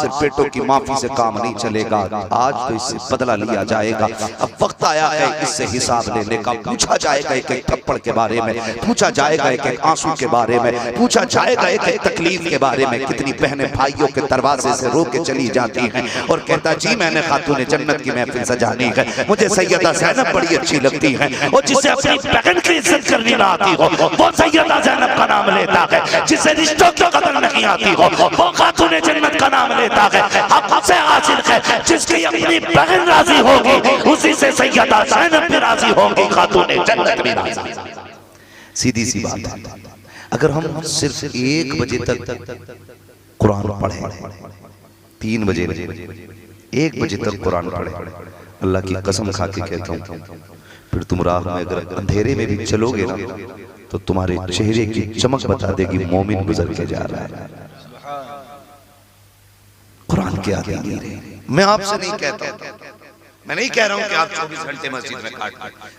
सिर्फ पेटों की माफी से काम नहीं चलेगा, आज तो इससे बदला लिया जाएगा। अब वक्त आया है इससे हिसाब लेने का। पूछा जाएगा एक एक थप्पड़ के बारे में, पूछा जाएगा एक एक आंसू के बारे में, पूछा जाएगा एक एक तकलीफ के बारे में। कितनी बहनें भाइयों के दरवाजे से रो के चली जाती हैं और कहता जी मैंने खातूने जन्नत की महफिल सजानी है, मुझे सैयदा ज़ैनब बड़ी अच्छी लगती है। और जिसे अपनी बहन की इज्जत करनी ना आती हो वो सैयदा ज़ैनब का नाम लेता है। जिसे रिश्तों की कदर नहीं आती हो वो खातूने जन्नत का नाम लेता है। हक से हासिल है जिसकी अपनी बहन राजी होगी उसी से सैयदा ज़ैनब भी राजी होगी, खातूने जन्नत भी राजी। सीधी सी बात है। अगर हम सिर्फ 1 बजे तक कुरान पढ़े, 3 बजे 1 बजे तक कुरान पढ़े, अल्लाह की कसम खा के कहता हूँ फिर तुम राह में अगर अंधेरे में भी चलोगे ना तो तुम्हारे चेहरे की चमक बता देगी मोमिन गुजर के जा रहा है। कुरान के आगे नहीं रहे। मैं आपसे नहीं कहता, मैं नहीं कह रहा हूं कि आप 24 घंटे मस्जिद में काट,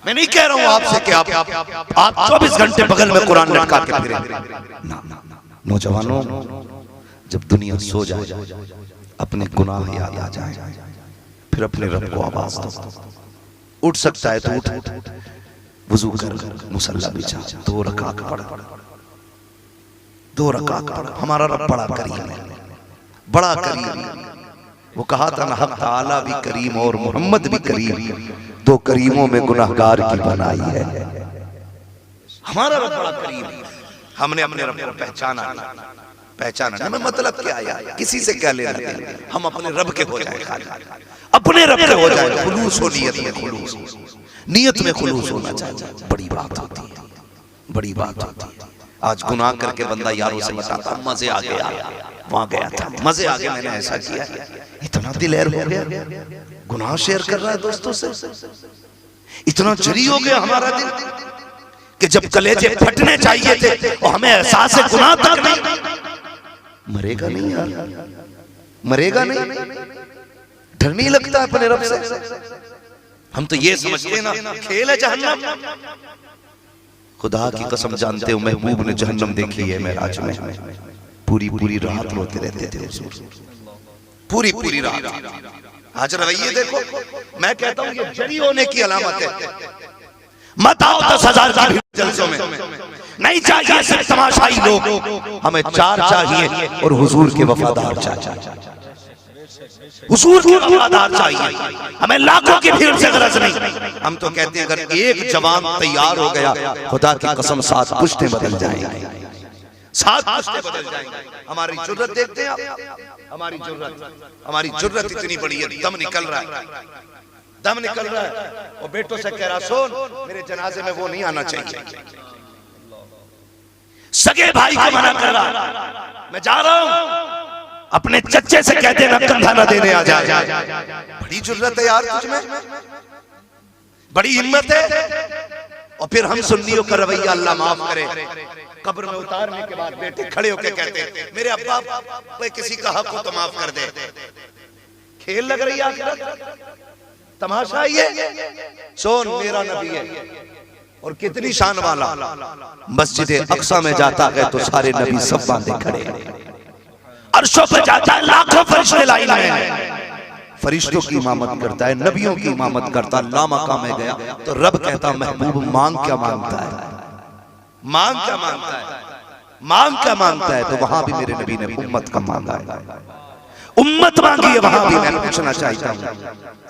मैं नहीं कह रहा हूं आपसे कि आप 24 घंटे बगल में कुरान लटका के फिरें। ना, नौजवानों जब दुनिया सो जाए, अपने गुनाह याद आ जाए, फिर अपने रब को आवाज दो। उठ सकता है तो उठ, वुजू कर, मुसल्ला बिछा, 2 रकात पढ़, 2 रकात पढ़। हमारा रब बड़ा करीम है, बड़ा करीम। वो कहा था ना हक ताला भी करीम और मोहम्मद भी करीम, 2 करीमों में गुनाहगार की बनाई है। हमारा रब बड़ा करीम है। हमने अपने रब को पहचाना हमें मतलब क्या है, किसी से क्या लेना देना, हम अपने रब के हो जाए, अपने रब के हो जाए। खुलूस हो नियत में, खुलूस नियत में खुलूस होना चाहिए। बड़ी बात होती है, बड़ी बात होती है। आज गुनाह करके बंदा यारों से बताता मजे आ गया, वहां गया था, मजे आ गए, मैंने ऐसा किया, इतना दिलेर हो गया, गुनाह शेयर कर रहा है दोस्तों से। इतना जरी हो गया हमारा दिल कि जब कलेजे फटने चाहिए थे और हमें एहसास है गुनाह तक नहीं। मरेगा नहीं यार, मरेगा नहीं, डर नहीं लगता अपने रब से। हम तो ये समझते हैं ना खेल है जहन्नम। खुदा की कसम जानते हो महबूब ने जहन्नम देखी है मेराज में, पूरी रात रोते रहते थे हुजूर, पूरी रात। आज रवैये देखो, मैं कहता हूँ ये जरी होने की अलामत है। मत आओ 10,000 की भीड़ जलसों में, नहीं चाहिए सिर्फ तमाशाई लोग, हमें 4 चाहिए और हुजूर के वफादार चाहिए, हुजूर के वफादार चाहिए। हमें लाखों की भीड़ से गरज नहीं। हम तो कहते हैं अगर एक जवान तैयार हो गया, खुदा की कसम 7 पुश्तें बदल जाएंगी, 7 पुश्तें बदल जाएंगी। हमारी जुर्रत देखते हैं आप, हमारी जुर्रत इतनी बड़ी है, दम निकल रहा है, और बेटों से कह रहा सुन मेरे जनाजे में वो नहीं आना चाहिए, सगे भाई को मना कर रहा, मैं जा रहा हूं, अपने चच्चे से कहते ना कंधा ना देने आ जाए। बड़ी जुर्रत है यार तुझमें, बड़ी हिम्मत है। और फिर हम सुन्नियों का रवैया अल्लाह माफ करे, कब्र में उतारने के बाद बेटे खड़े होके कहते मेरे अब्बा कोई किसी का हक हो तो माफ कर दे। खेल लग रही है, तमाशा ये। सोन मेरा नबी है और कितनी शान वाला, मस्जिद अक्सा में जाता है तो सारे नबी सब बांधे खड़े हैं, अर्शों पे जाता है लाखों फरिश्ते लाइन में, फरिश्तों की इमामत करता है, नबियों की इमामत करता है। लामका में गया तो रब कहता महबूब मांग क्या मांगता है, मांग क्या मांगता है, मांग क्या मांगता है। तो वहां भी मेरे नबी ने उम्मत का मांगा है, उम्मत मांगी है। वहां भी मैं पूछना चाहता हूँ,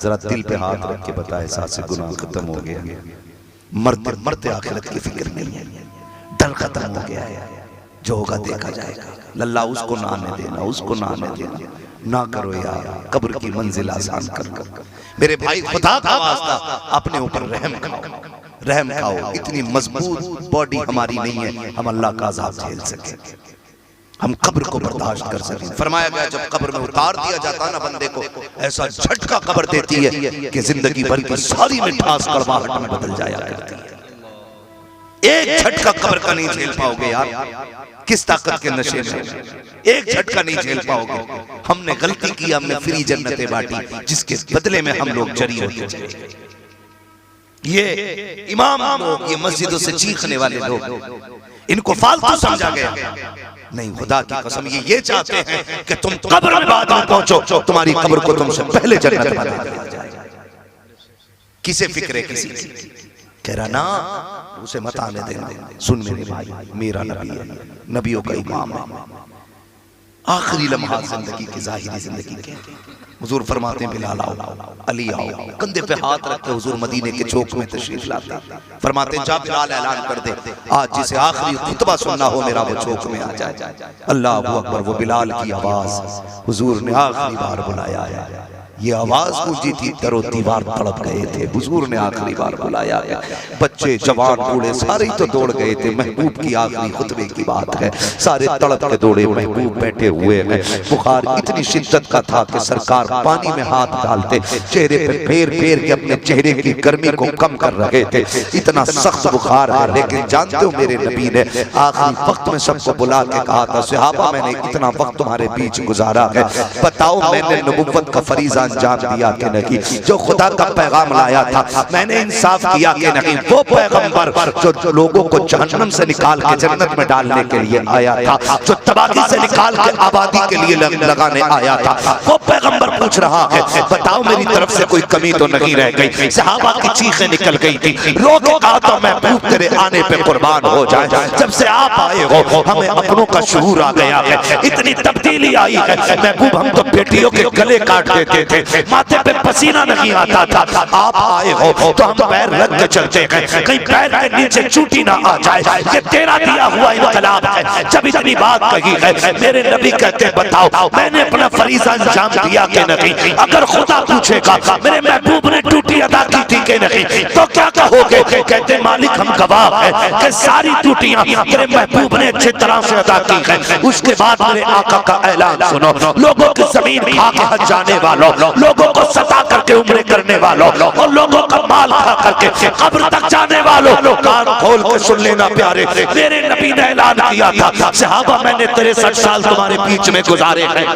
जरा दिल पे हाथ रख के बताए एहसास से गुनाह खत्म हो गया, मरते मरते आखिरत की फिक्र नहीं है, डर खत्म हो गया है, जो होगा देखा जाएगा। लल्ला उसको ना आने देना, उसको ना आने देना, ना करो यार, कब्र की मंजिल आसान कर। मेरे भाई खुदा का वास्ता अपने ऊपर रहम खाओ, रहम खाओ। इतनी मजबूत बॉडी हमारी नहीं है हम अल्लाह का अज़ाब झेल सके, हम कब्र को बर्दाश्त कर सकें। फरमाया गया जब कब्र में उतार दिया जाता ना बंदे को, ऐसा झटका कब्र देती है कि जिंदगी भर की सारी मिठास कड़वाहट में बदल जाया करती है। एक झटका कब्र का नहीं झेल पाओगे यार, किस ताकत के नशे में, एक झटका नहीं झेल पाओगे। हमने गलती की, हमने फ्री जन्नतें बांटी, जिसके बदले में हम लोग जरी होते चले। ये इमाम लोग, ये मस्जिदों से चीखने वाले लोग, इनको फालतू समझा गया। नहीं, खुदा की कसम ये चाहते हैं कि तुम कब्र में बाद में पहुंचो, तुम्हारी कब्र को तुमसे पहले जन्नत बना दिया जाए। किसे फिक्र है किसी कह रहा ना, उसे मत आने देना। सुन मेरे भाई, मेरा नबी है, नबियों का इमाम है। आखिरी लम्हा जिंदगी की, जाहिरी जिंदगी के, हुजूर फरमाते हैं बिलाल आओ, अली आओ, कंधे पे हाथ रख के हुजूर मदीने के चौक में तशरीफ लाते। फरमाते हैं जा बिलाल ऐलान कर दे, आज जिसे आखिरी खुतबा सुनना हो मेरा वो चौक में आ जाए। अल्लाह अकबर। वो बिलाल की आवाज हुजूर ने आखिरी बार बुलाया है। ये आवाज गूंजी थी, दरो दीवार तड़प गए थे। हुजूर ने आखिरी बार बुलाया है। बच्चे जवान बूढ़े सारे ही तो दौड़ गए थे। महबूब की आखिरी खुतबे की बात है, सारे तड़प के दौड़े। महबूब बैठे हुए हैं। बुखार इतनी शिद्दत का था कि सरकार पानी में हाथ डालते, चेहरे पे फेर फेर के अपने चेहरे की गर्मी को कम कर रहे थे। इतना सख्त बुखार है। लेकिन जानते हो मेरे नबी ने आखिरी वक्त में सबको बुला के कहा था, सहाबा मैंने इतना वक्त तुम्हारे बीच गुजारा है, बताओ मैंने नबुव्वत का फरीज़ा अंजाम दिया कि नहीं? जो खुदा का पैगाम लाया था मैंने इंसाफ किया कि नहीं? वो पैगंबर जो लोगों को जहन्नम से निकाल के जन्नत में डालने के लिए आया था, जो तबाही से निकाल के आबादी के लिए लगाने आया था, वो पैगंबर पूछ रहा है बताओ मेरी तरफ से कोई कमी तो नहीं रह गई? सहाबा की चीखें निकल गई थी। रो के कहा तो महबूब तेरे आने पे कुर्बान हो जाए। जब से आप आए हो हमें अपनों का शऊर आ गया है, इतनी तब्दीली आई है। महबूब हम तो बेटियों के गले काट देते थे, माथे पे पसीना नहीं आता था। आप आए हो तो हम पैर रख के चलते हैं, कहीं पैर के नीचे चूटी ना आ जाए। ये तेरा दिया हुआ इनकलाब है। जब इतनी बात कही है मेरे नबी कहते हैं बताओ मैंने अपना फरीज़ा अंजाम दिया कि नहीं? अगर खुदा पूछेगा मेरे महबूब ने ड्यूटी अदा की थी कि नहीं तो क्या कहोगे? कहते मालिक हम गवाह हैं कि सारी ड्यूटियां मेरे महबूब ने अच्छी तरह से अदा की है। उसके बाद मेरे आका का ऐलान सुनो, लोगों की जमीन खा के हज जाने वालों, लोगों को सता करके उम्रे करने वालों और लोगों का माल खा करके कब्र तक जाने वालों, कान खोल के सुन लेना प्यारे, मेरे नबी ने ऐलान किया था सहाबा मैंने 63 साल तुम्हारे बीच में गुजारे हैं।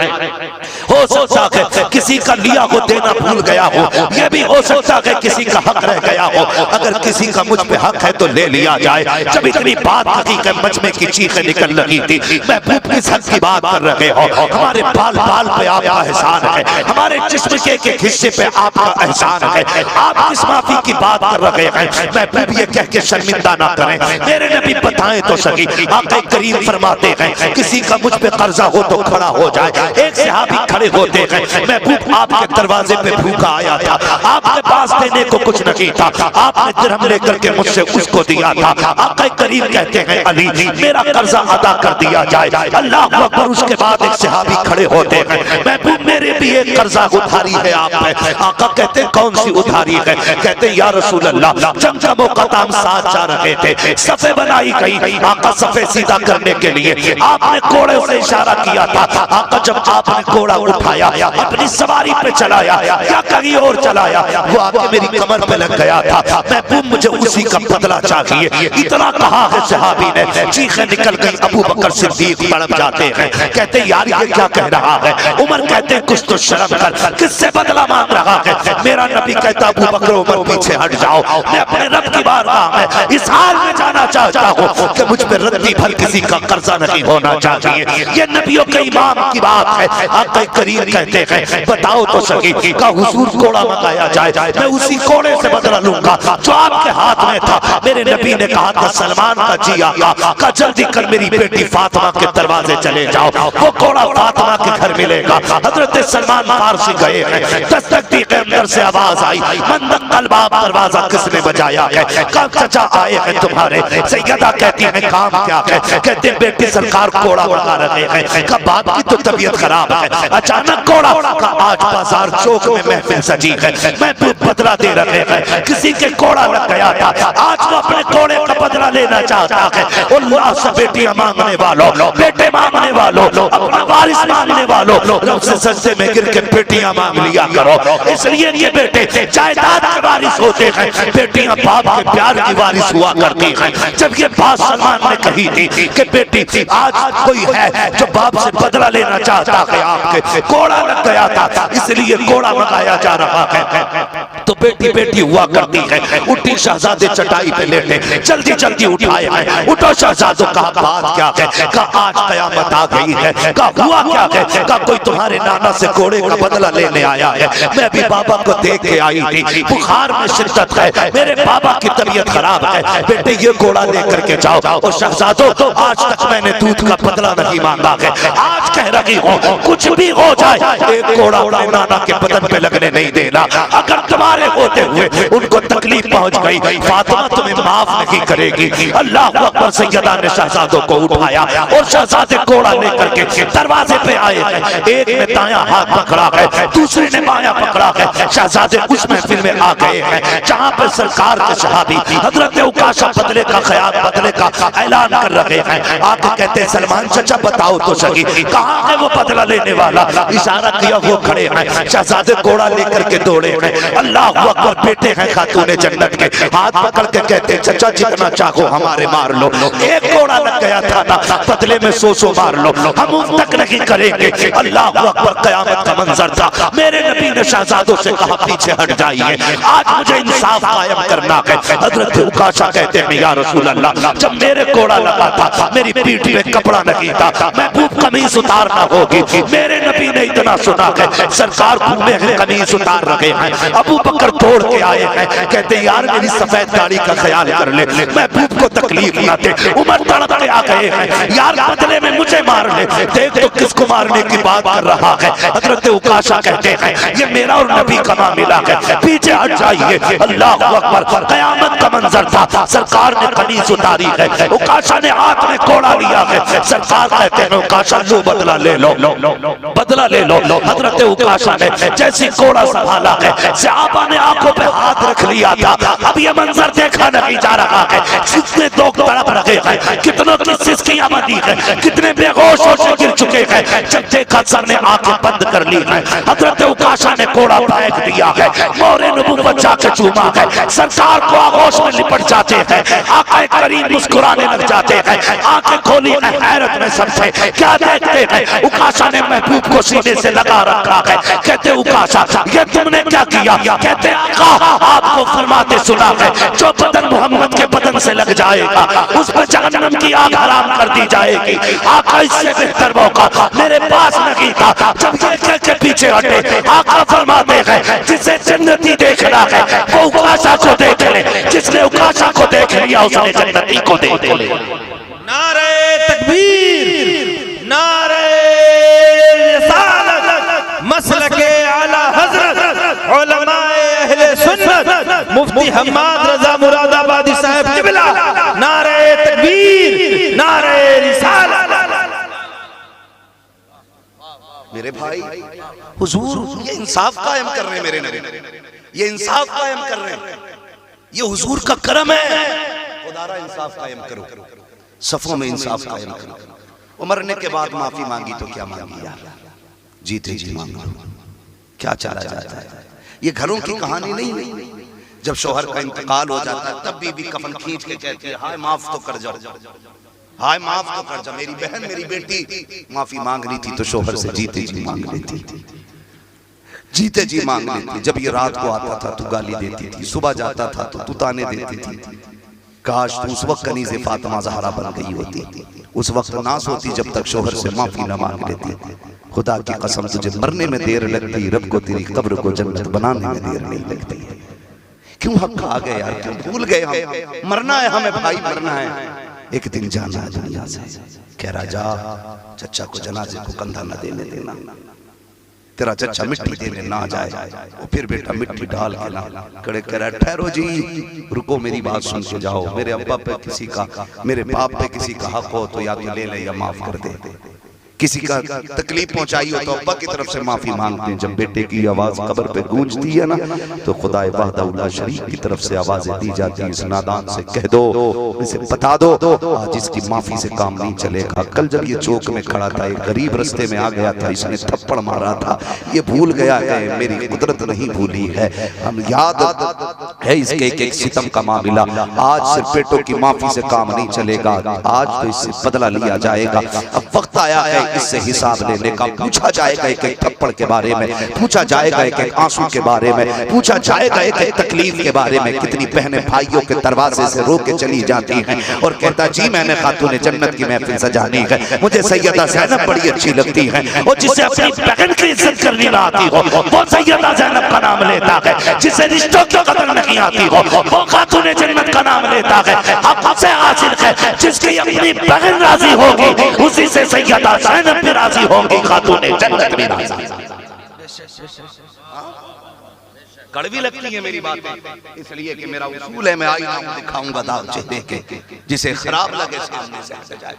हो सकता है किसी का लिया हो देना भूल गया हो, यह भी हो सकता है किसी का हक रह गया हो। अगर किसी का मुझ पे हक है तो ले लिया जाए। जब इतनी बात हकीकत मजमे की चीखें निकल रही थी, महबूब किस हक की बात कर रहे हो? हमारे बाल बाल पे आपका एहसान है, हमारे जिस्म के एक हिस्से पे आपका एहसान है। आप किस माफी की बात कर रहे हैं? महबूब ये कह के शर्मिंदा ना करें, मेरे नबी बताएं तो सही। आका करीम फरमाते हैं किसी का मुझ पे कर्जा हो तो खड़ा हो जाए। एक सहाबी खड़े होते हैं, महबूब आपके दरवाजे पे भूखा आया था, आपके पास देने को कुछ नहीं था, आपने दिरहम लेकर के मुझसे उसको दिया था। आका करीम कहते हैं अली मेरा कर्जा अदा कर दिया जाए। अल्लाह अकबर। उसके बाद एक सहाबी खड़े होते हैं, महबूब मेरे भी एक कर्जा उधारी है आप पे। आका कहते हैं कौन सी उधारी है? कहते हैं या रसूल अल्लाह जंग का मौका था, हम साथ जा रहे थे, सफे बनाई गई। आका सफे सीधा करने के लिए आपने घोड़े से इशारा किया था। आका जब आपने घोड़ा उठाया अपनी सवारी पे चलाया या कहीं और चलाया, वो आके मेरी कमर पे लग गया था। महबूब मुझे उसी का बदला चाहिए। इतना कहा है सहाबी ने, चीखें निकल गई। अबू बकर सिद्दीक तड़प जाते हैं, कहते यार ये क्या कह रहा है? उमर कहते कुछ तो शर्म कर, किससे बदला मांग रहा है? मेरा नबी कहता अबू बकर उमर पीछे हट जाओ, मैं अपने रब की बारगाह में इस हाल में जाना चाहता हूँ कि मुझ पे रत्ती भर किसी का कर्जा नहीं होना चाहिए। ये नबियों के इमाम की बात है। आका करीम कहते हैं बताओ तो सही का हुजूर घोड़ा मंगाया जाए, मैं उसी घोड़े से बदला लूंगा जो आपके हाथ में था। मेरे नबी ने कहा था सलमान का जी आका का जल्दी कर मेरी बेटी फातिमा के दरवाजे चले जाओ, वो घोड़ा फातिमा के घर मिलेगा। हजरत सलमान फारसी गए हैं, दस्तक दी के अंदर से आवाज आई, मंदक कलबाब दरवाजा किसने बजाया है? कब चचा आए हैं तुम्हारे? सैयदा कहती है काम क्या है? कहते बेटी सरकार घोड़ा मंगा रहे हैं। कब बाप की तो तबीयत खराब है, अचानक घोड़ा का आज बाजार चौक में महफिल सजी है, मैं बदला दे रहे हैं। किसी के घोड़ा लग गया था, आज वो अपने घोड़े का बदला लेना चाहता है। अल्लाह से बेटियां मांगने वालों, बेटे मांगने वालों, अपना वारिस मांगने वालों, रब से सजदे में गिर के बेटियां मांग लिया करो। इसलिए ये बेटे जायदाद के वारिस होते हैं, बेटियां बाप के प्यार की वारिस हुआ करती हैं। जब ये बात सलमान ने कही थी कि बेटी आज कोई है जो बाप से बदला लेना चाहता है, आपके घोड़ा लग गया था इसलिए घोड़ा मंगाया जा रहा है। तो बेटी बेटी हुआ करती है। उठी शहजादे चटाई पे लेटे, जल्दी जल्दी उठाए हैं। उठो शहजादों, कहा बात क्या है? कहा आज कयामत आ गई है। कहा हुआ क्या है? कहा कोई तुम्हारे नाना से घोड़े का बदला लेने आया है। मैं भी बाबा को देख के आई थी, बुखार में शिद्दत है, मेरे बाबा की तबीयत खराब है, बेटे ये घोड़ा लेकर के जाओ। और शहजादों, आज तक मैंने दूध का बदला नहीं मांगा है, आज कह रही हूँ कुछ भी हो जाए, एक घोड़ा अपने नाना के बदन पे लगने नहीं देना। अगर तुम्हारे होते हुए उनको तकलीफ पहुंच गई, फातिमा तुम्हें माफ नहीं करेगी। अल्लाह अकबर। सैयदा ने शहजादों को उठाया और शहजादे घोड़ा लेकर के दरवाजे पे आए हैं। एक ने दायां हाथ पकड़ा है, दूसरे ने बायां पकड़ा है। शहजादे उस महफिल में आ गए हैं जहां पर सरकार के सहाबी हजरत उकाशा बदले का ख्याल, बदले का ऐलान कर रहे हैं। आके कहते हैं सलमान चाचा बताओ तो सही, कहां है वो बदला लेने वाला? इशारा किया, वो खड़े हैं। शहजादे घोड़ा लेकर के दौड़े हैं। अल्लाह अकबर। बेटे हैं खातूने जन्नत के, हाथ पकड़ के कहते हैं चाचा जितना चाहो हमारे मार लो, एक घोड़ा लग गया था ना, बदले में 100 मार लो, हम उस तक नहीं करेंगे। अल्लाह अकबर। कयामत का मंजर था। मेरे नबी ने शहजादों से कहा पीछे हट जाइए, आज मुझे इंसाफ कायम करना है। हजरत उकाशा कहते हैं या रसूल अल्लाह, जब मेरे घोड़ा लगा था मेरी पीठ पे कपड़ा नहीं था, महबूब कमीज उतारना होगी। मेरे नबी ने इतना सुना है, सरकार घूमे हैं कमीज उतार रखे हैं। अबू बकर दौड़ के आए हैं, कहते यार मेरी सफेद गाड़ी का ख्याल कर ले, महबूब को तकलीफ ना दे। उमर तड़प के आ गए हैं, यार बदले में मुझे मार ले, देख तो किसको मारने की बात कर रहा है। हजरत उकाशा कहते हैं ये मेरा और नबी का मामला है, पीछे हट जाइए। अल्लाह अकबर। कयामत का मंजर था। सरकार ने कमीज उतारी है, उकाशा ने हाथ में घोड़ा लिया है। सरकार कहते हैं उकाशा लो बदला ले लो, बदला ले लो। हजरत उकाशा ने जैसी घोड़ा संभाला है, सहाबा ने आंखों पे हाथ रख लिया था। अब ये मंजर देखा नहीं जा रहा है, कितने लोग तड़प रहे हैं, कितनों की सिसकियां बनी है, कितने बेहोश होकर गिर चुके हैं। जब देखा सर ने आंखें बंद कर ली है। हजरत उकाशा ने घोड़ा फेंक दिया है, मोरे नबूवत जाके चूमा है। सरकार को आगोश में लिपट जाते हैं, आका करीम मुस्कुराने लग जाते हैं। आंखें खोली है हैरत में सबसे, क्या देखते हैं? उकाशा ने महबूब को सीने से लगा रखा है। कहते उकाशा ये तुमने क्या किया? कहते आका आपको फरमाते सुना है, जो बदन मोहम्मद के बदन से लग जाएगा उस पर जहन्नम की आग हराम कर दी जाएगी। आका इससे बेहतर मौका मेरे पास नहीं था। जब ये कह के पीछे हटे, आका फरमाते हैं जिसे जन्नती देखना है वो उकाशा को देख ले, जिसने उकाशा को देख लिया उसने जन्नती को देख ले। नारे तकबीर, नारे रिसालत, मसलके आला हजरत उलमाए अहले सुन्नत मुफ्ती हम्माद रजा मुरादाबादी साहब किबला। नारे तकबीर, नारे रिसालत। मेरे भाई हुजूर ये इंसाफ कायम कर रहे हैं, मेरे नबी ये इंसाफ कायम कर रहे हैं, ये हुजूर का करम है। खुदारा इंसाफ कायम करो, सफों में इंसाफ कायम करो। उमरने के बाद माफी मांगी तो क्या मांगी यार, जीते जी मांग लो, क्या चला जाता है। ये घरों की कहानी नहीं, जब शौहर का इंतकाल हो जाता है तब बीवी कफन खींच के कहती है हाय माफ तो कर जाओ, हाय माफ तो कर जाओ। मेरी बहन मेरी बेटी माफी मांग रही थी तो शौहर से जीते जी मांग लेती थी, जीते जी मांग लेती। जब ये रात को आता था तो गाली देती थी, सुबह जाता था तो तू ताने देती थी। काश तू उस वक्त कनीज़े फातिमा ज़हरा बन गई होती, उस वक्त ना सोती जब तक शौहर से माफी न मांग लेती। खुदा की कसम तुझे मरने में देर लगती, रब को तेरी कब्र को जन्नत बनाने में देर नहीं लगती है। क्यों हक आ गए यार, क्यों भूल गए हम? मरना है हमें भाई, मरना है, एक दिन जाना है दुनिया से। कह रहा जा चचा को जनाजे को कंधा न देने देना, तेरा चचा मिट्टी देने ना जाए। और फिर बेटा मिट्टी डाल के ना कड़े कह रहा ठहरो जी, रुको मेरी बात सुन के जाओ। मेरे अब्बा पे किसी का, मेरे बाप पे किसी का हक हो तो या तो ले ले या माफ कर दे। किसी का तकलीफ पहुंचाई हो तो अब्बा की तरफ से माफी मांगते हैं। जब बेटे की आवाज कब्र पे गूंजती है ना तो खुदाए वहदहुल्ला शरीक की तरफ से आवाजें दी जाती है, इस नादान से कह दो, इसे बता दो आज इसकी माफी से काम नहीं चलेगा। कल जब ये चौक में खड़ा था, एक गरीब रस्ते में आ गया था, इसने थप्पड़ मारा था, ये भूल गया है, मेरी कुदरत नहीं भूली है, हम याद है इसके एक एक सितम का मामला। आज सिर्फ बेटों की माफी से काम नहीं चलेगा, आज तो इससे बदला लिया जाएगा। अब वक्त आया है इससे हिसाब लेने का। पूछा जाएगा एक एक थप्पड़ के बारे में, पूछा जाएगा एक एक आंसू के बारे में, पूछा जाएगा एक एक तकलीफ के बारे में। कितनी बहनें भाइयों के दरवाजे से रो के चली जाती हैं और कहता जी मैंने खातून जन्नत की महफिल सजानी है, मुझे सैयदा ज़ैनब बड़ी अच्छी लगती है। और जिसे अपनी बहन की इज्जत करनी ना आती हो वो सैयदा ज़ैनब का नाम लेता है। जिसे रिश्तों की कदर नहीं आती हो वो खातून जन्नत का नाम लेता है। अब उसे हासिल है जिसकी अपनी बहन राजी होगी, उसी से सैयदा ज़ैनब भी राजी होगी, खातून जन्नत भी राजी। कड़वी लगती है मेरी बातें, इसलिए कि मेरा उसूल है मैं आईना दिखाऊंगा दाव चेहरे के, जिसे खराब लगे सामने से हट जाए।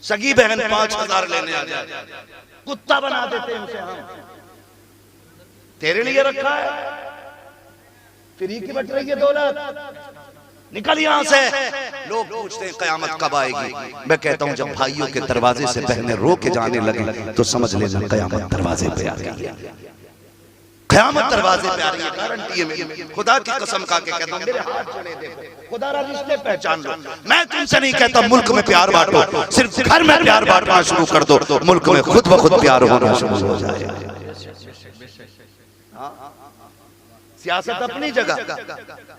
सगी बहन 5000 लेने आ जाए, कुत्ता बना देते हैं उसे। हम तेरे लिए रखा है, फ्री की बट रही है दौलत, निकल यहां से। लोग पूछते हैं कयामत कब आएगी। मैं कहता हूं जब भाइयों के दरवाजे से बहनें रो के जाने लगे तो समझ लेना कयामत दरवाजे पे आ गई है। कयामत दरवाजे पे आ रही है, गारंटी है मेरी। खुदा की कसम खा के कहता हूं मेरे हाथ चढ़े देखो, खुदा रा रिश्ते पहचान लो। मैं तुमसे नहीं कहता मुल्क में प्यार बांटो, सिर्फ घर में प्यार बांटना शुरू कर दो, मुल्क में खुद ब खुद प्यार होना शुरू हो जाए। सियासत अपनी जगह,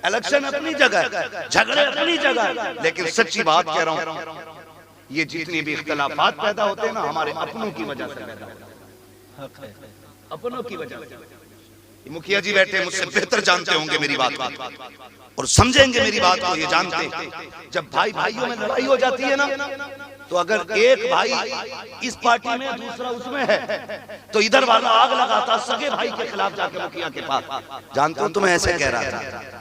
इलेक्शन अपनी जगह, झगड़े अपनी जगह, लेकिन सच्ची बात कह रहा हूं ये जितनी भी इख्तिलाफात पैदा होते हैं ना हमारे अपनों की वजह से पैदा होते हैं, अपनों की वजह से। मुखिया जी बैठे मुझसे बेहतर जानते होंगे मेरी बात और समझेंगे मेरी बात को। ये जानते जब भाई भाइयों में लड़ाई हो जाती है ना, तो अगर एक भाई इस पार्टी में दूसरा उसमें है तो इधर वाला आग लगाता सगे भाई के खिलाफ जाके मुखिया के पास। जानते हो तुम्हें ऐसे कह रहा था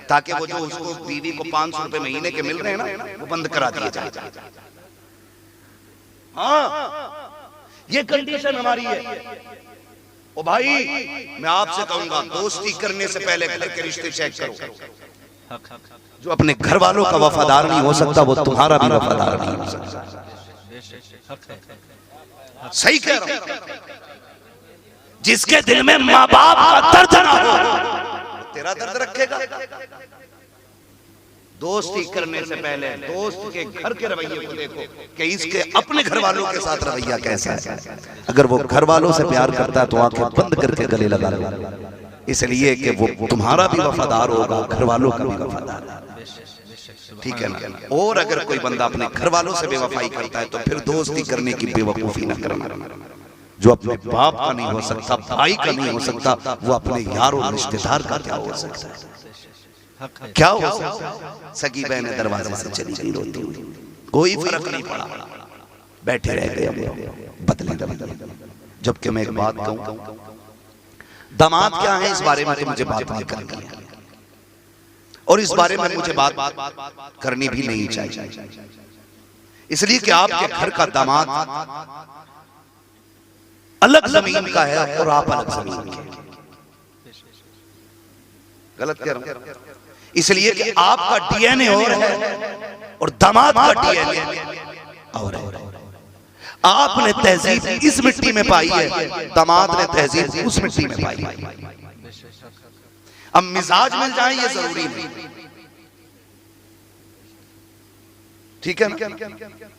ताकि वो जो उसको बीवी को 500 रुपए महीने के मिल रहे हैं ना वो बंद करा दिए जाए। हाँ ये कंडीशन हमारी है। ओ भाई मैं आपसे कहूंगा दोस्ती करने से पहले घर के रिश्ते चेक करो। जो अपने घर वालों का वफादार नहीं हो सकता वो तुम्हारा भी वफादार नहीं हो सकता। सही कह रहा हूं। जिसके दिल में माँ बाप का दर्द ना हो तेरा दर्द रखेगा। दोस्ती करने से पहले दोस्त के घर के रवैये को देखो कि इसके अपने घर वालों के साथ रवैया कैसा है। अगर वो घर वालों से प्यार करता है तो आंखें बंद करके गले लगा लो, इसलिए कि वो तुम्हारा भी वफादार होगा, घर वालों का भी वफादार, ठीक है ना। और अगर कोई बंदा अपने घर वालों से बेवफाई करता है तो फिर दोस्ती करने की बेवकूफी न करना। जो अपने बाप का नहीं हो सकता, भाई का नहीं हो सकता, वो अपने यार और रिश्तेदार का क्या हो सकता है? क्या हो सकता है? सगी बहनें दरवाजे से चली गई रोती हुई, कोई फर्क नहीं पड़ा, बैठे रह गए बदले। जबकि मैं एक बात कहूं, दामाद क्या है इस बारे में तो मुझे बात नहीं करनी है और इस बारे में मुझे बात करनी भी नहीं चाहिए, इसलिए कि आपके घर का दामाद अलग जमीन का है और आप अलग जमीन के। गलत कह रहा हूं? इसलिए कि आपका डीएनए और है और दामाद का डीएनए और है। आपने तहजीब इस मिट्टी में पाई है, दामाद ने तहजीब उस मिट्टी में पाई है। अब मिजाज मिल जाए ये जरूरी नहीं, ठीक है ना।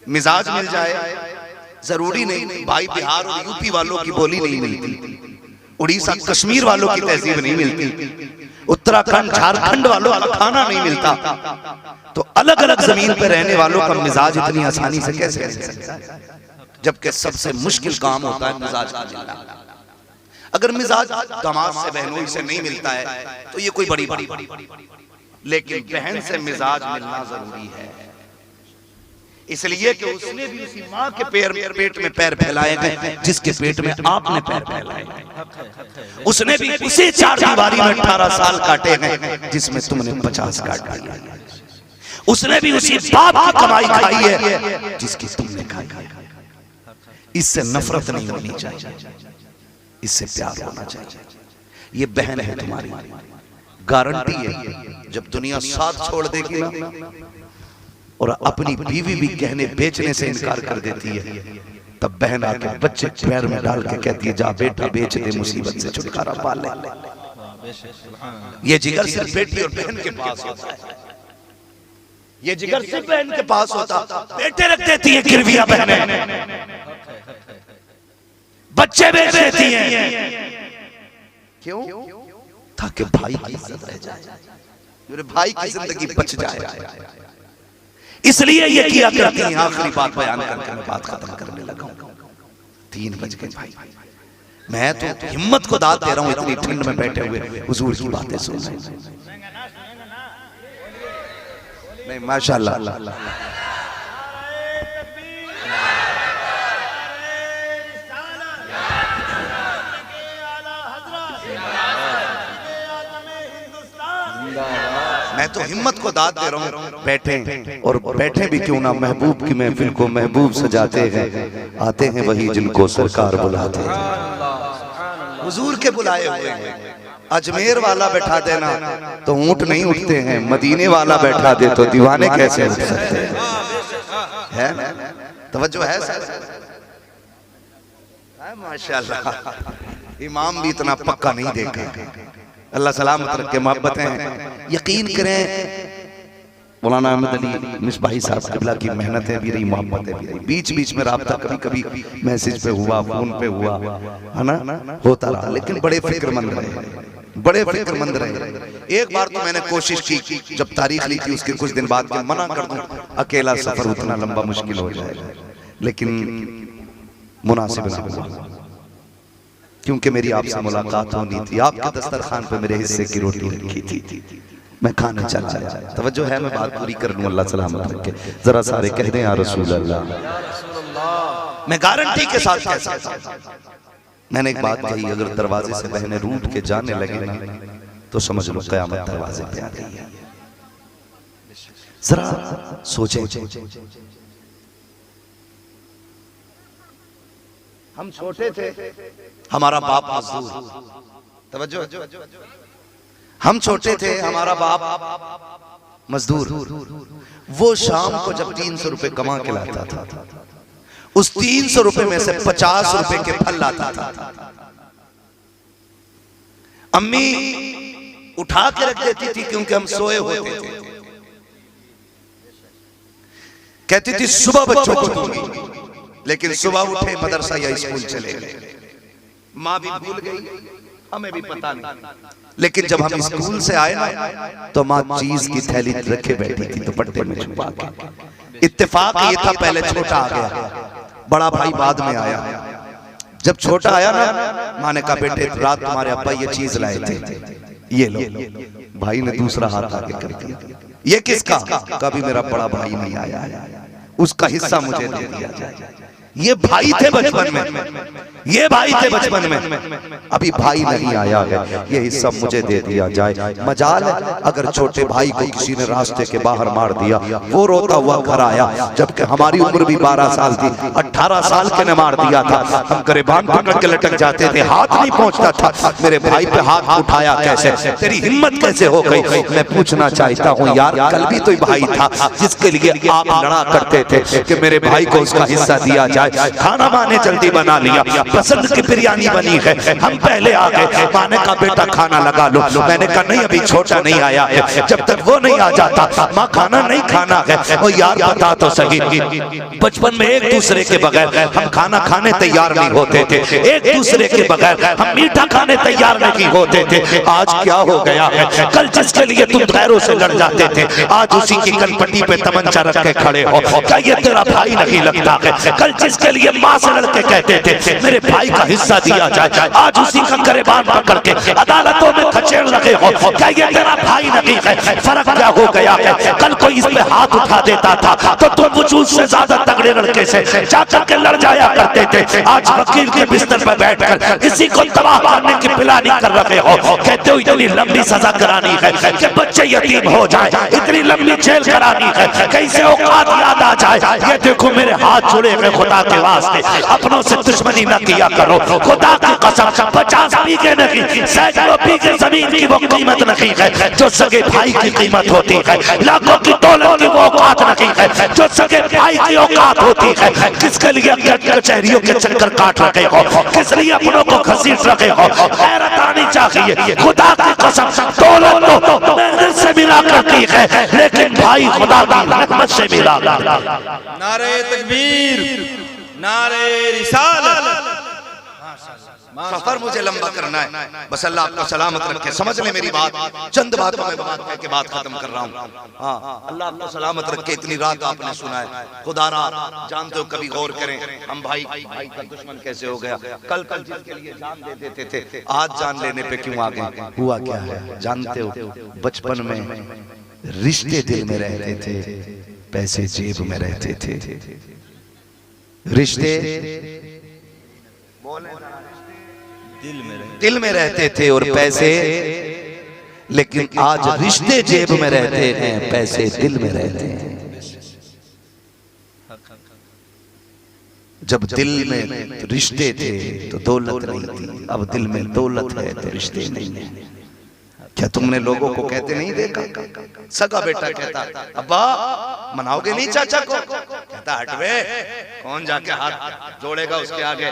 मिजाज मिल जाए जरूरी नहीं। भाई बिहार और यूपी वालों की बोली नहीं मिलती, उड़ीसा कश्मीर वालों की तहजीब नहीं मिलती, उत्तराखंड झारखंड वालों का खाना नहीं मिलता, तो अलग अलग जमीन पर रहने वालों का मिजाज इतनी आसानी से कैसे मिल सकता है? जबकि सबसे मुश्किल काम होता है मिजाज का मिलना। अगर मिजाज दामाद से बहनोई से नहीं मिलता है तो ये कोई बड़ी बात, लेकिन बहन से मिजाज मिलना जरूरी है। इसलिए कि उसने भी उसी माँ के पेट में पैर फैलाए गए जिसके पेट में आपने पैर फैलाए गए। उसने भी उसी चार दीवारी में 18 साल काटे गए जिसमें तुमने 50 काट दिए। उसने भी उसी बाप की कमाई खाई है जिसकी तुमने खाई। इससे नफरत नहीं होनी चाहिए, इससे प्यार होना चाहिए। ये बहन है तुम्हारी, गारंटी है जब दुनिया साथ छोड़ देगी ना और अपनी बीवी भी गहने बेचने से इनकार कर देती है, तब बहन आके बच्चे पैर में डाल के कहती है जा बेटा बेच दे, मुसीबत से छुटकारा पा ले। ये जिगर सिर्फ बेटी और बहन के पास होता है, ये जिगर सिर्फ बहन के पास होता। बेटे रख देती है गिरविया बहनें, बच्चे बेच देती हैं। क्यों? ताकि भाई की इज्जत रह जाए, मेरे भाई की जिंदगी बच जाए, इसलिए ये किया करती हैं। आखिरी बात बयान करके मैं बात खत्म करने लगा। 3 बज गए भाई, मैं तो हिम्मत को दाद दे रहा हूं, इतनी ठंड में बैठे हुए हुजूर की बातें सुन रहे हैं। नहीं माशाअल्लाह, मैं तो हिम्मत को दाद दे रहा हूँ। बैठे और बैठे भी क्यों ना, महबूब की महफिल को महबूब सजाते हैं, आते हैं वही जिनको सरकार बुलाते हैं। हुजूर के बुलाए हुए हैं। अजमेर वाला बैठा देना तो ऊंट नहीं उठते हैं, मदीने वाला बैठा दे तो दीवाने कैसे उठ सकते हैं? है तवज्जो है सर? माशाल्लाह, इमाम भी इतना पक्का नहीं देखा। अल्लाह सलामत रखे, मोहब्बतें हैं। यकीन करें मौलाना अहमद अली मिसबाही साहब क़िबला की मेहनतें भी रही, मोहब्बतें भी रही। बीच बीच में राब्ता कभी कभी मैसेज पे हुआ, फोन पे हुआ, है ना, होता रहा, लेकिन बड़े फिक्रमंद रहे, बड़े फिक्रमंद रहे। एक बार तो मैंने कोशिश की, जब तारीख ली थी उसके कुछ दिन बाद कि मना कर दूं, अकेला सफर उतना लंबा मुश्किल हो जाएगा, लेकिन मुनासिब ना हुआ, क्योंकि मेरी आपसे मुलाकात होनी थी। आपके दस्तरखान पे मेरे हिस्से की रोटी रखी थी, मैं खाने चला आया। तवज्जो है, मैं बात पूरी कर लूं, अल्लाह सलामत रखे। जरा सारे कह दें या रसूल अल्लाह। मैं गारंटी के साथ कह सकता हूं, मैंने एक बात कही, अगर दरवाजे से बहने रूठ के जाने लगे ना तो समझ लो कयामत दरवाजे पे आ गई है। जरा सोचे, हम छोटे थे, हमारा बाप मजदूर, तवज्जो, हम छोटे थे, हमारा बाप मजदूर, वो शाम को जब 300 रुपए कमा के लाता था, उस 300 रुपए में से 50 रुपए के फल लाता था। अम्मी उठा के रख देती थी क्योंकि हम सोए होते थे, कहती थी सुबह बच्चों को दूंगी, लेकिन सुबह उठे मदरसा या स्कूल चले गए। माँ भी भूल गई, हमें भी पता नहीं, लेकिन जब हम स्कूल से आए ना तो माँ चीज की थैली रखे बैठी थी दुपट्टे में छुपा के। इत्तेफाक ये था, पहले छोटा आ गया, बड़ा भाई बाद में आया। जब छोटा आया ना, माँ ने कहा बेटे रात तुम्हारे अब्बा ये चीज लाए थे, ये लो। भाई ने दूसरा हाथ आगे कर दिया, ये किसका? कभी मेरा बड़ा भाई नहीं आया, उसका हिस्सा मुझे दे दिया जाए। ये भाई थे बचपन में, ये भाई थे बचपन में, अभी भाई नहीं आया है, ये हिस्सा मुझे दे दिया जाए। मजाल है अगर छोटे भाई को किसी ने रास्ते के बाहर मार दिया, वो रोता हुआ घर आया, जबकि हमारी उम्र भी 12 साल थी, 18 साल के ने मार दिया था, हम गरेबान पकड़ के लटक जाते थे, हाथ नहीं पहुंचता था। मेरे भाई पे हाथ उठाया कैसे? तेरी हिम्मत कैसे हो गई? मैं पूछना चाहता हूँ यार, कल भी तो भाई था जिसके लिए आप लड़ा करते थे कि मेरे भाई को उसका हिस्सा दिया जाए। खाना माँ ने जल्दी बना लिया, पसंद की बिरयानी बनी है, हम पहले आ गए। माँ ने कहा बेटा खाना लगा लो, मैंने कहा नहीं अभी छोटा नहीं आया है, जब तक वो नहीं आ जाता माँ खाना नहीं खाना है। ओ यार बता तो सही, बचपन में एक दूसरे के बगैर हम खाना खाने तैयार नहीं होते थे, एक दूसरे के बगैर हम मीठा खाने तैयार नहीं होते थे। आज क्या हो गया है? कल जिसके लिए तुम गैरों से लड़ जाते थे, आज उसी की कनपट्टी पे तमंचा रख के खड़े हो। क्या ये तेरा भाई नहीं लगता है? कल जिसके लिए माँ से लड़के कहते थे मेरे भाई का हिस्सा दिया जाए, आज उसी का गरेबान पकड़ के अदालतों में खचेड़ रखे हो। क्या ये तेरा भाई नहीं है? फर्क क्या हो गया है? कल कोई इस पे हाथ उठा देता था तो तुम वजूद से ज्यादा तगड़े लड़के से जाकर के लड़ जाया करते थे, आज वकील के बिस्तर पर बैठकर इसी को तबाह करने की प्लानिंग कर रहे हो। कहते हो इतनी लंबी सजा करानी है कि बच्चे यतीम हो जाए, इतनी लंबी जेल करानी है कैसे औकात याद आ जाए। ये देखो मेरे हाथ जुड़े हुए, खुदा के वास्ते अपनों से दुश्मनी न किया करो, खुदा की कसम 50 बीघे नहीं, सैकड़ों बीघे जमीन की वो कीमत नहीं है जो सगे भाई की कीमत होती है, लाखों की दौलत की वो औकात नहीं है जो सगे भाई की औकात होती है। किसके लिए कचहरियों के चक्कर काट रखे हो, किस लिए अपनों को घसीट रखे हो? गैरत आनी चाहिए। खुदा की कसम दौलत तो मेहनत से मिला करती है, लेकिन भाई खुदा की रहमत से मिला। नारे तकबीर, नारे रिसालत, सफर मुझे लंबा करना है। बस अल्लाह आपको सलामत रखे। समझ ले मेरी बात, चंद बातों में बात कह के बात खत्म कर रहा हूँ। हाँ, अल्लाह आपको सलामत रखे। इतनी रात आपने सुना है, खुदारा जानते हो, कभी गौर करें हम भाई का दुश्मन कैसे हो गया। कल जिसके लिए जान दे देते थे, आज जान लेने पे क्यों आ गए? हुआ क्या है जानते हो? बचपन में रिश्ते दिल में रहते थे, पैसे जेब में रहते थे। रिश्ते दिल में रहते थे और पैसे, लेकिन आज रिश्ते जेब में रहते हैं, पैसे दिल में रहते हैं। जब दिल में रिश्ते थे तो दौलत नहीं थी, अब दिल में दौलत है तो रिश्ते नहीं है। क्या तुमने लोगों को कहते नहीं देखा? सगा बेटा कहता, अब्बा मनाओगे नहीं चाचा को? कहता हटवे, कौन जाके हाथ जोड़ेगा उसके आगे?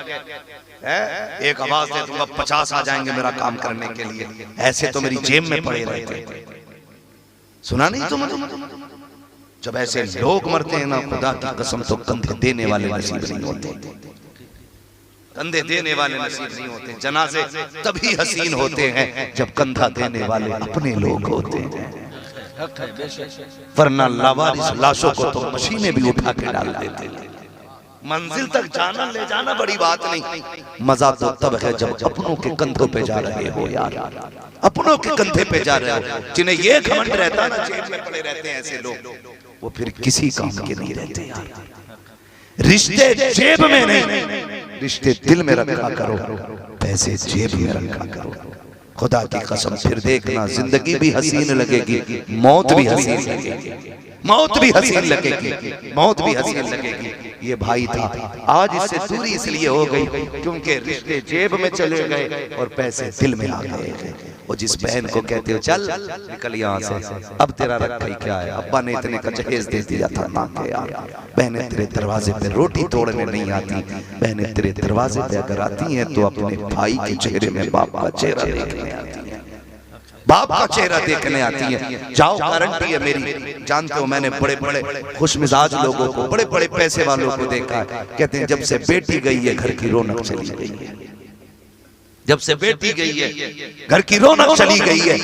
एक आवाज दे दूंगा 50 आ जाएंगे मेरा काम करने के लिए। ऐसे तो मेरी जेब में पड़े रहते। सुना नहीं तुम? जब ऐसे लोग मरते हैं ना, खुदा की कसम, तो कंधे देने वाले नसीब नहीं होते। कंधे देने वाले नसीब नहीं होते। जनाजे तभी हसीन होते हैं जब कंधा देने वाले अपने लोग होते हैं, वरना लावारिस लाशों को तो मशीनें भी उठा के डाल देते हैं। मंजिल तक जाना ले जाना बड़ी बात नहीं, मजा तो तब है जब अपनों के कंधों पे जा रहे हो यार, अपनों के कंधे पे जा रहे हो। जिन्हें ये घमंड रहता ना जेब में पड़े रहते हैं ऐसे लोग, वो फिर किसी काम के नहीं रहते यार। रिश्ते जेब में नहीं, रिश्ते दिल में रखा करो, पैसे जेब में रखा करो। खुदा की कसम, फिर देखना जिंदगी भी हसीन लगेगी, मौत भी हसीन लगेगी, मौत भी हसीन लगेगी, मौत भी हसीन लगेगी। ये भाई था, आज इससे दूरी इसलिए हो गई क्योंकि रिश्ते जेब में चले गए और पैसे दिल में आ गए। वो जिस बहन को कहते हो चल निकल यहाँ से, अब तेरा रखा ही क्या है, अब्बा ने इतने का जहेज दे दिया था ना के यार। बहनें तेरे दरवाजे पे रोटी तोड़ने नहीं आती, बहनें तेरे दरवाजे पे अगर आती हैं तो अपने भाई के चेहरे में बाप का चेहरा देखने आती है, बाप का चेहरा देखने आती है। जाओ, गारंटी है मेरी। जानते हो, मैंने बड़े बड़े खुश मिजाज लोगों को, बड़े बड़े पैसे वालों को देखा है, कहते हैं जब से बेटी गई है घर की रौनक चली गई है, जब से बेटी गई है घर की रौनक चली गई है,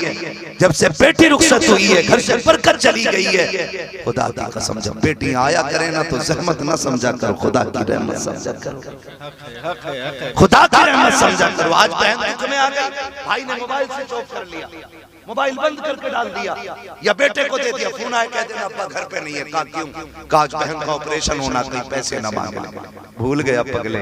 जब से बेटी रुखसत हुई है घर से बरकत चली गई है। खुदा की कसम, जब बेटी आया करे ना तो जहमत ना समझा करो, खुदा की रहमत समझा करो, खुदा की रहमत समझा करो। आज बहन दुख में आ गई, भाई ने मोबाइल स्विच ऑफ कर लिया, मोबाइल बंद करके डाल दिया, या बेटे को दे दिया, फोन आया कह देना अब्बा घर पे नहीं है। कहा क्यों? कहा आज बहन का ऑपरेशन होना, कहीं पैसे ना मांगे। भूल गया पगले,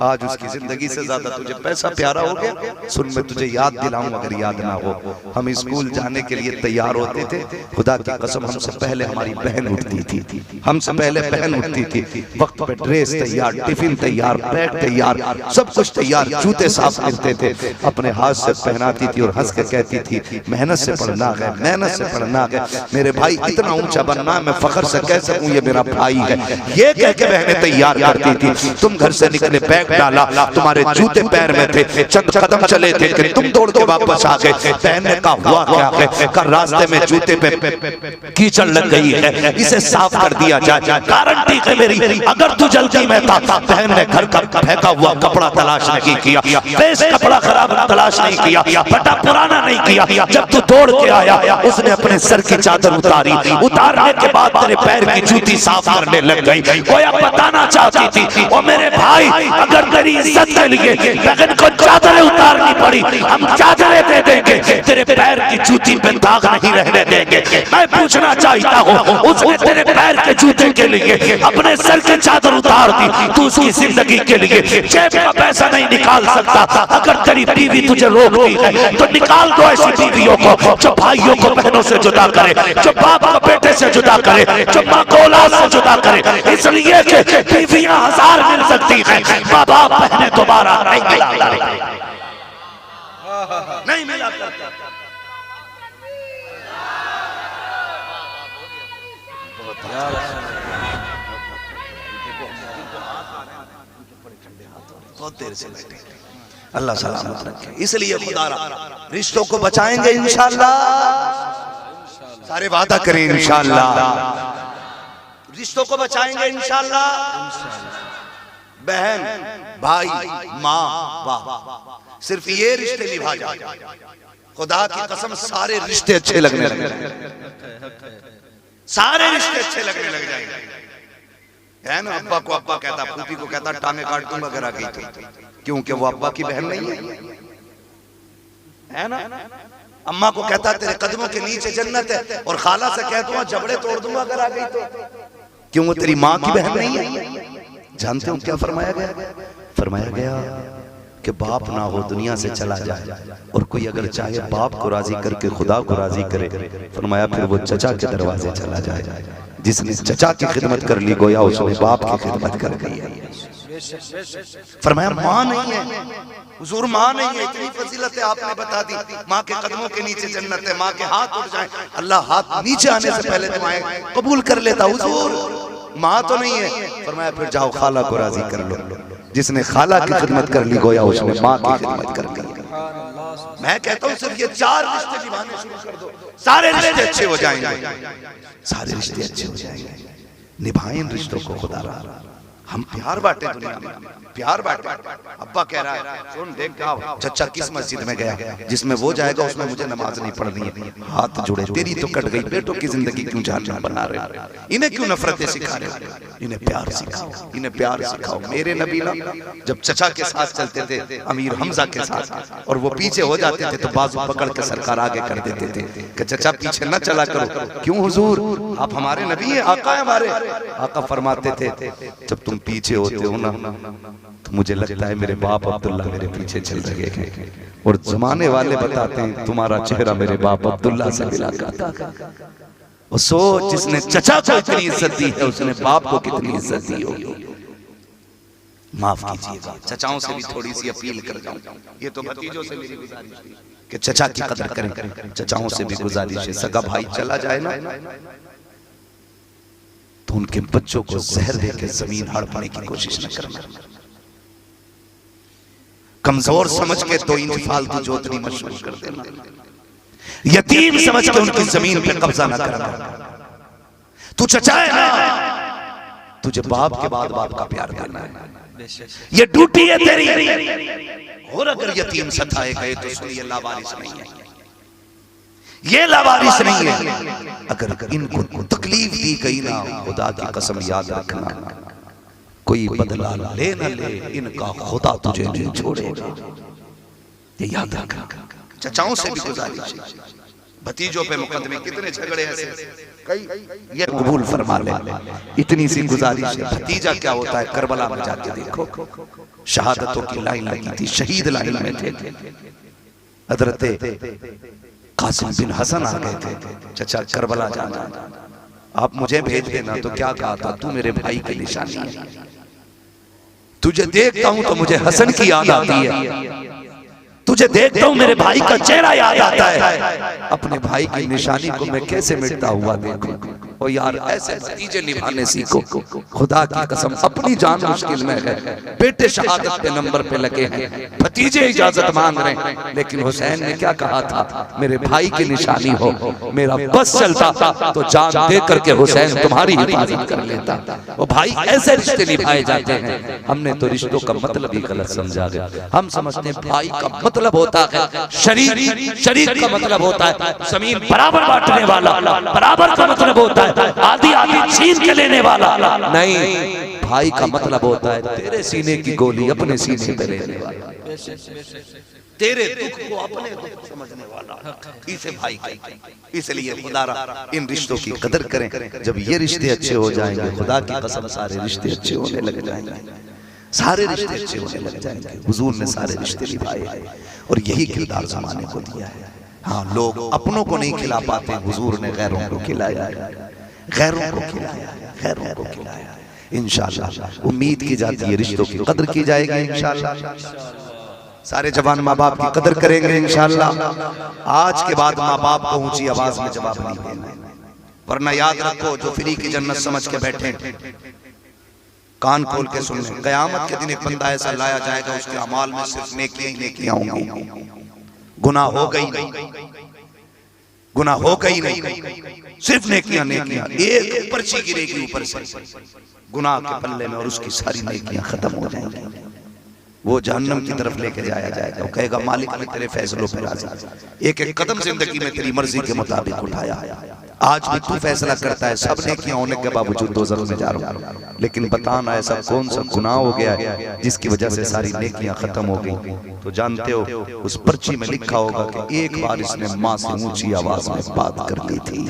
आज उसकी जिंदगी से ज्यादा तुझे पैसा प्यारा हो गया। सुन, मैं तुझे याद दिलाऊं अगर याद ना हो, हम स्कूल जाने के लिए तैयार होते थे, खुदा की कसम हमसे पहले हमारी बहन उठती थी, हमसे पहले बहन उठती थी, वक्त पे ड्रेस तैयार, टिफिन तैयार, बैग तैयार, सब कुछ तैयार, जूते साफ करते थे, अपने हाथ से पहनाती थी और हंस के कहती थी मेहनत से पढ़ना है, मेहनत से पढ़ना है, मेरे भाई इतना ऊंचा बनना है, मैं फख्र से कह सकूं ये मेरा भाई है। ये कह के बहनें तैयार करती थी। तुम घर से निकले, बैग डाला, तुम्हारे जूते पैर में थे, चंद कदम चले थे कि तुम दौड़ के वापस आ गए। बहन ने कहा हुआ क्या है? कल रास्ते में जूते पे कीचड़ लग गई है, इसे साफ कर दिया जाए। गारंटी है मेरी, अगर तू जल्दी में था, बहन ने घर का फेंका हुआ कपड़ा तलाश नहीं किया, बेस कपड़ा खराब तलाश नहीं किया, फटा पुराना नहीं किया। जब तू दौड़ के आया, उसने अपने सर की चादर उतारी, उतारने के बाद तेरे पैर की जूती साफ करने लग गई। गोया बताना चाहती थी, ओ मेरे भाई, अगर तेरी इज्जत के लिए बहन को चादरें उतारनी पड़ी, हम चादरें दे देंगे, तेरे पैर की जूती पे दाग नहीं रहने देंगे। मैं पूछना चाहता हूँ, उसने तेरे पैर के जूते के लिए अपने सर की चादर उतार दी, तू उसकी जिंदगी के लिए जेब का पैसा नहीं निकाल सकता। अगर तेरी बीवी तुझे रोकती है तो निकाल दो ऐसी बीवियों को जो भाइयों को बहनों से जुदा करे, जो बाप को बेटे से जुदा करे, जो माँ को औलाद से जुदा करे। इसलिए कि बीवियां 1000 मिल सकती हैं, माँ बाप बहनें दोबारा नहीं मिला नहीं मिला करता। बहुत देर से बैठे, अल्लाह सलामत रखे। इसलिए खुदा रिश्तों को बचाएंगे इंशाअल्लाह, सारे वादा करें इंशाअल्लाह, रिश्तों को बचाएंगे इंशाअल्लाह। बहन भाई, माँ, बाप, सिर्फ ये रिश्ते निभा जाए, खुदा की कसम सारे रिश्ते अच्छे लगने लग जाएंगे, सारे रिश्ते अच्छे लगने लग जाएंगे। है ना, अब्बा को अब्बा कहता, फूफी को कहता टांगे काट दूंगा अगर आ गई तो, क्योंकि वो अब्बा की बहन नहीं है ना। अम्मा को कहता तेरे कदमों के नीचे जन्नत है, और खाला से कह दूंगा जबड़े तोड़ दूंगा अगर आ गई तो, क्यों वो तेरी माँ की बहन नहीं है। जानते हो क्या फरमाया गया? फरमाया गया कि बाप ना हो दुनिया से चला जाए, और कोई अगर चाहे बाप को राजी करके खुदा को राजी करे, फरमाया फिर वो चचा के दरवाजे चला जाए। जिसने चचा की खिदमत कर ली गोया उसने बाप की खिदमत कर ली है। फरमाया माँ नहीं है हुजूर, माँ नहीं है, इतनी फजीलत है आपने बता दी। माँ के कदमों के नीचे जन्नत है, माँ के हाथ उठ जाए अल्लाह हाथ नीचे आने से पहले दुआएं कबूल कर लेता। हुजूर माँ तो नहीं है, फरमाया फिर जाओ खाला को राजी कर लो। जिसने खाला की खिदमत कर ली गोया उसने माँ की खिदमत कर ली। मैं कहता हूँ सिर्फ ये 4 रिश्ते निभाने शुरू कर दो, सारे रिश्ते अच्छे हो जाएंगे, सारे रिश्ते अच्छे हो जाएंगे। निभाएं इन रिश्तों को खुदा रहा। हम प्यार बांटे दुनिया में, प्यार बांटे। अब्बा कह रहा है सुन देख चचा किस मस्जिद में गया, जिसमें वो जाएगा उसमें मुझे नमाज नहीं पढ़नी है। हाथ जुड़े, तेरी तो कट गई, बेटों की जिंदगी क्यों जहन्नम बना रहे हो, इन्हें क्यों नफरतें सिखा रहे हो, इन्हें प्यार सिखाओ, इन्हें प्यार सिखाओ। मेरे नबी ना जब चचा के साथ चलते थे, अमीर हमजा के साथ, और वो पीछे हो जाते थे तो बाजू पकड़ के सरकार आगे कर देते थे कि चचा पीछे न चला करो। क्यों हुजूर, आप हमारे नबी हैं, आका है हमारे। आका फरमाते थे जब तुम पीछे होते हो ना तो मुझे लगता है मेरे बाप अब्दुल्ला मेरे पीछे चल रहे हैं, और जमाने वाले बताते हैं तुम्हारा चेहरा मेरे बाप अब्दुल्ला से मिला करता। वो सोच जिसने चचा को इतनी इज्जत दी है उसने बाप को कितनी इज्जत दी होगी। माफ कीजिएगा, चचाओं से भी थोड़ी सी अपील कर जाऊं। ये तो भतीजों से मेरी गुजारिश थी कि चचा की कदर करें, चचाओं से भी गुजारिश है सगा भाई चला जाए ना तो उनके बच्चों को जहर देकर जमीन हड़पने की कोशिश न करना। कमजोर समझ के 2 इंच फालतू जोतनी मत शुरू कर देना। यतीम समझ के उनकी जमीन पे कब्जा न करना। तू चचा है ना, तुझे बाप के बाद बाप का प्यार देना है, ये ड्यूटी है तेरी। और अगर यतीम सताए गए तो सुनिए लावारिस नहीं है, ये लावारिस नहीं है। अगर इनको तकलीफ दी गई ना, खुदा की कसम याद रखना कोई बदला ले न ले, इनका खुदा तुझे नहीं छोड़ेगा, ये याद रखना। चचाओं से भी गुजारिश है, भतीजों पे मुकदमे कितने झगड़े ऐसे कई, ये कबूल फरमा ले। इतनी सी गुजारिश है। भतीजा क्या होता है करबला में जाके देखो, शहादतों की लाइन लगी थी, शहीद लाइन में थे। हजरत कासिम बिन हसन आ गए थे, चचा करबला जाना, आप मुझे भेज देना। तो क्या कहा था, तू मेरे भाई की निशानी है, तुझे देखता हूं तो मुझे हसन की याद आती है, तुझे देखता हूं मेरे भाई का चेहरा याद आता है, अपने भाई की निशानी को मैं कैसे मिटता हुआ देखूं। और यार ऐसे भतीजे निभाने सीखो, खुदा की कसम अपनी जान मुश्किल में है, बेटे शहादत के नंबर पे लगे हैं, भतीजे इजाजत मांग रहे हैं, लेकिन हुसैन ने क्या कहा था, मेरे भाई की निशानी हो, मेरा बस चलता तो जान दे करके हुसैन तुम्हारी हिफाजत कर लेता। वो भाई ऐसे रिश्ते निभाए जाते हैं। हमने तो रिश्तों का मतलब ही गलत समझा गया। हम समझते हैं भाई का मतलब होता है शरीक, शरीक का मतलब होता है जमीन बराबर बांटने वाला, बराबर का मतलब होता है आधी आधी छीन के लेने वाला। नहीं, भाई का मतलब होता है तेरे सीने की गोली अपने सीने पे लेने वाला, तेरे दुख को अपने दुख समझने वाला, इसे भाई कहते हैं। इसलिए खुदारा इन रिश्तों की कदर करें। जब ये रिश्ते अच्छे हो जाएंगे, खुदा की कसम सारे रिश्ते अच्छे होने लग जाएंगे, सारे रिश्ते अच्छे होने लग जाएंगे। हुजूर ने सारे रिश्ते निभाए और यही किरदार जमाने को दिया है। हाँ, लोग अपनों को नहीं खिला पाते, हुजूर ने गैरों को खिलाया, गैरों को खिलाया, गैरों को खिलाया। इंशाअल्लाह उम्मीद की जाती है रिश्तों की कदर की जाएगी। इंशाअल्लाह सारे जवान माँ बाप की कदर करेंगे इंशाअल्लाह। आज के बाद माँ बाप को ऊंची आवाज में जवाब नहीं देना, वरना याद रखो जो फ्री की जन्नत समझ के बैठे कान खोल के सुन लें, कयामत के दिन एक बंदा ऐसा लाया जाएगा उसके अमाल में सिर्फ नेकियां ही नेकियां होंगी, गुनाह हो गई नहीं, गुनाह हो गई नहीं, सिर्फ नेकियां नेकियां। एक पर्ची गिरेगी ऊपर से गुनाह के पल्ले में और उसकी सारी नेकियां खत्म हो जाएंगी। वो जहन्नम की तरफ लेके जाया जाएगा। वो कहेगा मालिक मैं तेरे फैसलों पर राजी, एक एक कदम जिंदगी में तेरी मर्जी के मुताबिक उठाया, आज भी तू फैसला करता है। सब नेकियां होने के बावजूद दोज़ख में जा रहा हूं, लेकिन बताना ऐसा कौन सा गुनाह हो गया है जिसकी वजह से सारी नेकियां खत्म हो गई। तो जानते हो उस पर्ची में लिखा होगा कि एक बार इसने माँ से ऊंची आवाज में बात कर ली थी।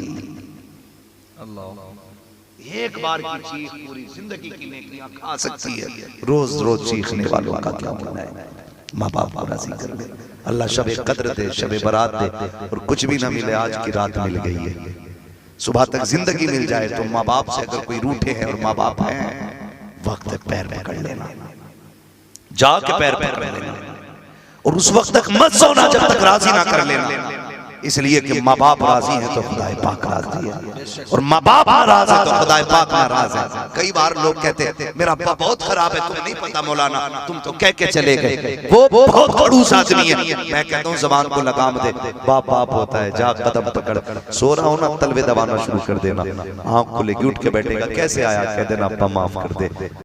एक बार की चीख पूरी जिंदगी की नेकियां खा सकती है। रोज रोज चीखने वालों का क्या होना है। माँ बाप को राजी कर ले, अल्लाह शब कद्र दे, शब बारात दे, और कुछ भी ना मिले आज की रात मिल गई है। सुबह तक जिंदगी मिल जाए तो माँ बाप से अगर कोई रूठे हैं और माँ बाप हैं, वक्त पैर पकड़ लेना, जाके पैर पकड़ लेना, और उस वक्त तक मत सोना जब तक राजी ना कर लेना। इसलिए कि माँ बाप राजी है तो खुदा पाक राजी है, और माँ बाप नाराज है तो खुदा पाक नाराज है। कई बार लोग कहते हैं मेरा अब्बा बहुत खराब है, तुम्हें नहीं पता मौलाना, तुम तो कह के चले गए, वो बहुत खड़ूस आदमी है। मैं कहता हूँ जबान को लगाम दे, बाप बाप होता है, जा कदम पकड़, सो रहा हो ना तलवे दबाना शुरू कर देना, आँख खुलेगी उठ के बैठेगा, कैसे आया कह देना अब्बा माफ कर दे।